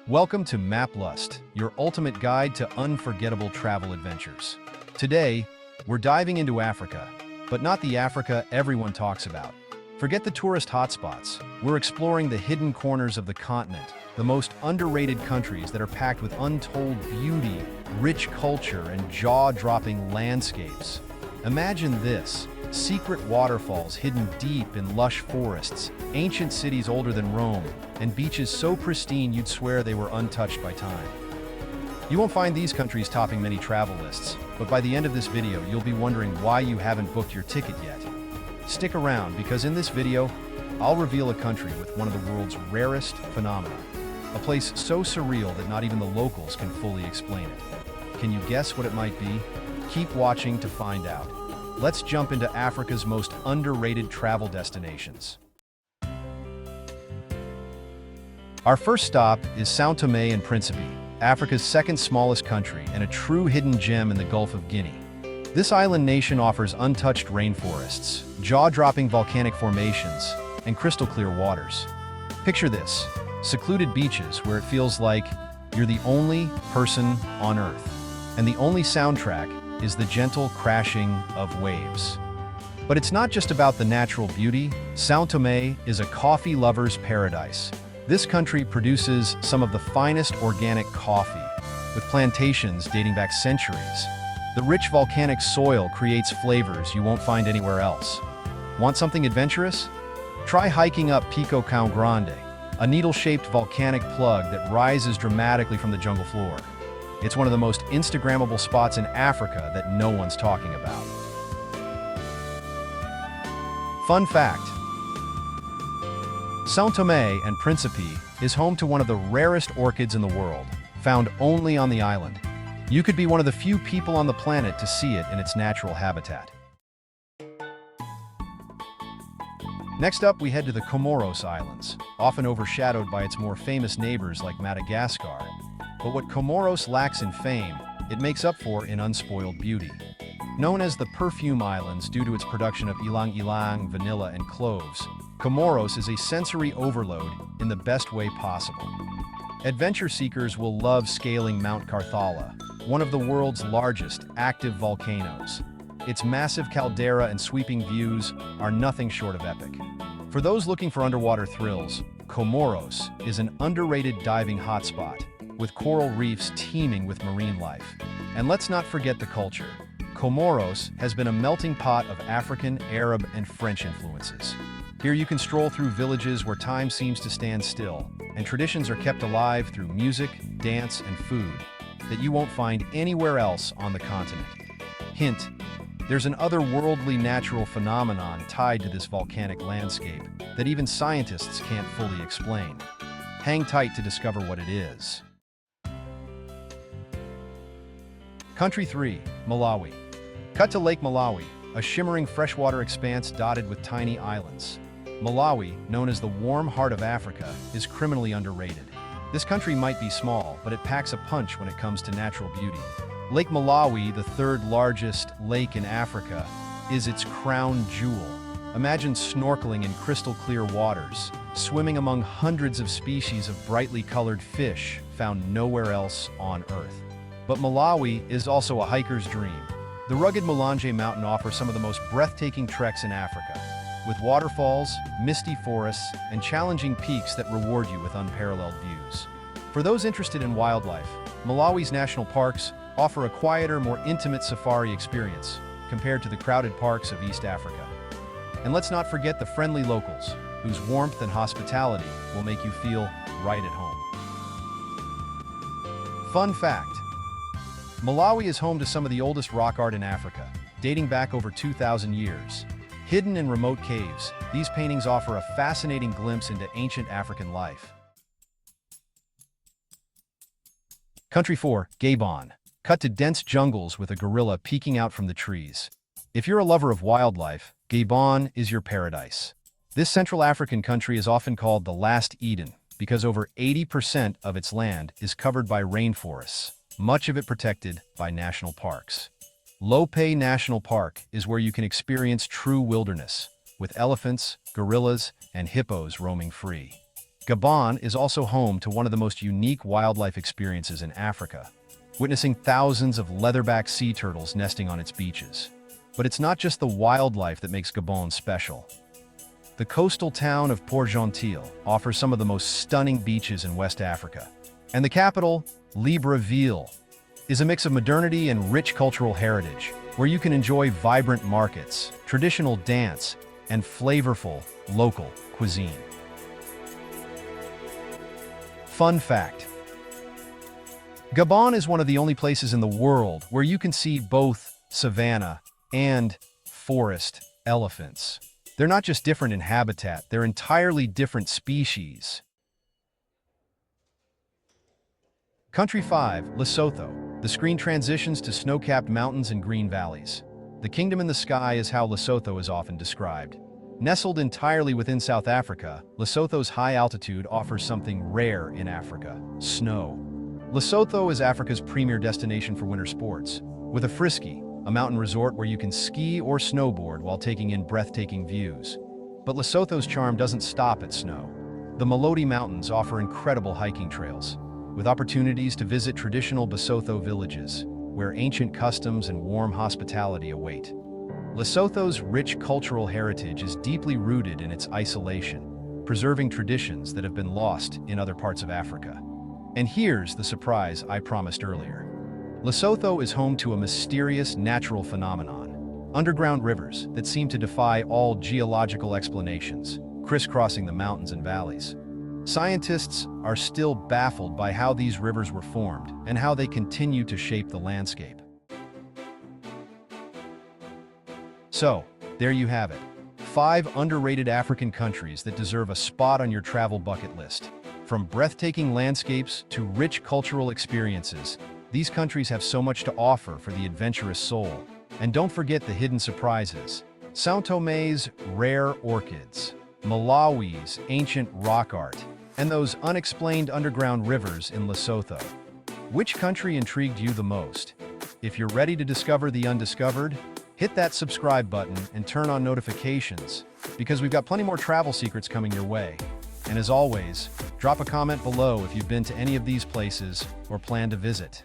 Welcome to MapLust, your ultimate guide to unforgettable travel adventures. Today, we're diving into Africa, but not the Africa everyone talks about. Forget the tourist hotspots. We're exploring the hidden corners of the continent, the most underrated countries that are packed with untold beauty, rich culture, and jaw-dropping landscapes. Imagine this: secret waterfalls hidden deep in lush forests, ancient cities older than Rome, and beaches so pristine you'd swear they were untouched by time. You won't find these countries topping many travel lists, but by the end of this video, you'll be wondering why you haven't booked your ticket yet. Stick around, because in this video, I'll reveal a country with one of the world's rarest phenomena. A place so surreal that not even the locals can fully explain it. Can you guess what it might be? Keep watching to find out. Let's jump into Africa's most underrated travel destinations. Our first stop is São Tomé and Príncipe, Africa's second smallest country and a true hidden gem in the Gulf of Guinea. This island nation offers untouched rainforests, jaw-dropping volcanic formations, and crystal-clear waters. Picture this: secluded beaches where it feels like you're the only person on Earth, and the only soundtrack is the gentle crashing of waves. But it's not just about the natural beauty. São Tomé is a coffee lover's paradise. This country produces some of the finest organic coffee, with plantations dating back centuries. The rich volcanic soil creates flavors you won't find anywhere else. Want something adventurous? Try hiking up Pico Cão Grande, a needle-shaped volcanic plug that rises dramatically from the jungle floor. It's one of the most Instagrammable spots in Africa that no one's talking about. Fun fact: São Tomé and Príncipe is home to one of the rarest orchids in the world, found only on the island. You could be one of the few people on the planet to see it in its natural habitat. Next up, we head to the Comoros Islands, often overshadowed by its more famous neighbors like Madagascar. But what Comoros lacks in fame, it makes up for in unspoiled beauty. Known as the Perfume Islands due to its production of ylang-ylang, vanilla, and cloves, Comoros is a sensory overload in the best way possible. Adventure seekers will love scaling Mount Karthala, one of the world's largest active volcanoes. Its massive caldera and sweeping views are nothing short of epic. For those looking for underwater thrills, Comoros is an underrated diving hotspot, with coral reefs teeming with marine life. And let's not forget the culture. Comoros has been a melting pot of African, Arab, and French influences. Here you can stroll through villages where time seems to stand still, and traditions are kept alive through music, dance, and food that you won't find anywhere else on the continent. Hint: there's an otherworldly natural phenomenon tied to this volcanic landscape that even scientists can't fully explain. Hang tight to discover what it is. Country 3, Malawi. Cut to Lake Malawi, a shimmering freshwater expanse dotted with tiny islands. Malawi, known as the warm heart of Africa, is criminally underrated. This country might be small, but it packs a punch when it comes to natural beauty. Lake Malawi, the third largest lake in Africa, is its crown jewel. Imagine snorkeling in crystal-clear waters, swimming among hundreds of species of brightly colored fish found nowhere else on Earth. But Malawi is also a hiker's dream. The rugged Mulanje Mountain offers some of the most breathtaking treks in Africa, with waterfalls, misty forests, and challenging peaks that reward you with unparalleled views. For those interested in wildlife, Malawi's national parks offer a quieter, more intimate safari experience compared to the crowded parks of East Africa. And let's not forget the friendly locals, whose warmth and hospitality will make you feel right at home. Fun fact: Malawi is home to some of the oldest rock art in Africa, dating back over 2,000 years. Hidden in remote caves, these paintings offer a fascinating glimpse into ancient African life. Country 4, Gabon. Cut to dense jungles with a gorilla peeking out from the trees. If you're a lover of wildlife, Gabon is your paradise. This Central African country is often called the Last Eden because over 80% of its land is covered by rainforests, much of it protected by national parks. Lope National Park is where you can experience true wilderness, with elephants, gorillas, and hippos roaming free. Gabon is also home to one of the most unique wildlife experiences in Africa, witnessing thousands of leatherback sea turtles nesting on its beaches. But it's not just the wildlife that makes Gabon special. The coastal town of Port-Gentil offers some of the most stunning beaches in West Africa. And the capital, Libreville, is a mix of modernity and rich cultural heritage, where you can enjoy vibrant markets, traditional dance, and flavorful local cuisine. Fun fact: Gabon is one of the only places in the world where you can see both savanna and forest elephants. They're not just different in habitat, they're entirely different species. Country 5, Lesotho. The screen transitions to snow-capped mountains and green valleys. The kingdom in the sky is how Lesotho is often described. Nestled entirely within South Africa, Lesotho's high altitude offers something rare in Africa: snow. Lesotho is Africa's premier destination for winter sports, with a frisky, a mountain resort where you can ski or snowboard while taking in breathtaking views. But Lesotho's charm doesn't stop at snow. The Maloti Mountains offer incredible hiking trails, with opportunities to visit traditional Basotho villages, where ancient customs and warm hospitality await. Lesotho's rich cultural heritage is deeply rooted in its isolation, preserving traditions that have been lost in other parts of Africa. And here's the surprise I promised earlier. Lesotho is home to a mysterious natural phenomenon: underground rivers that seem to defy all geological explanations, crisscrossing the mountains and valleys. Scientists are still baffled by how these rivers were formed and how they continue to shape the landscape. So, there you have it. 5 underrated African countries that deserve a spot on your travel bucket list. From breathtaking landscapes to rich cultural experiences, these countries have so much to offer for the adventurous soul. And don't forget the hidden surprises: São Tomé's rare orchids, Malawi's ancient rock art, and those unexplained underground rivers in Lesotho. Which country intrigued you the most? If you're ready to discover the undiscovered, hit that subscribe button and turn on notifications, because we've got plenty more travel secrets coming your way. And as always, drop a comment below if you've been to any of these places or plan to visit.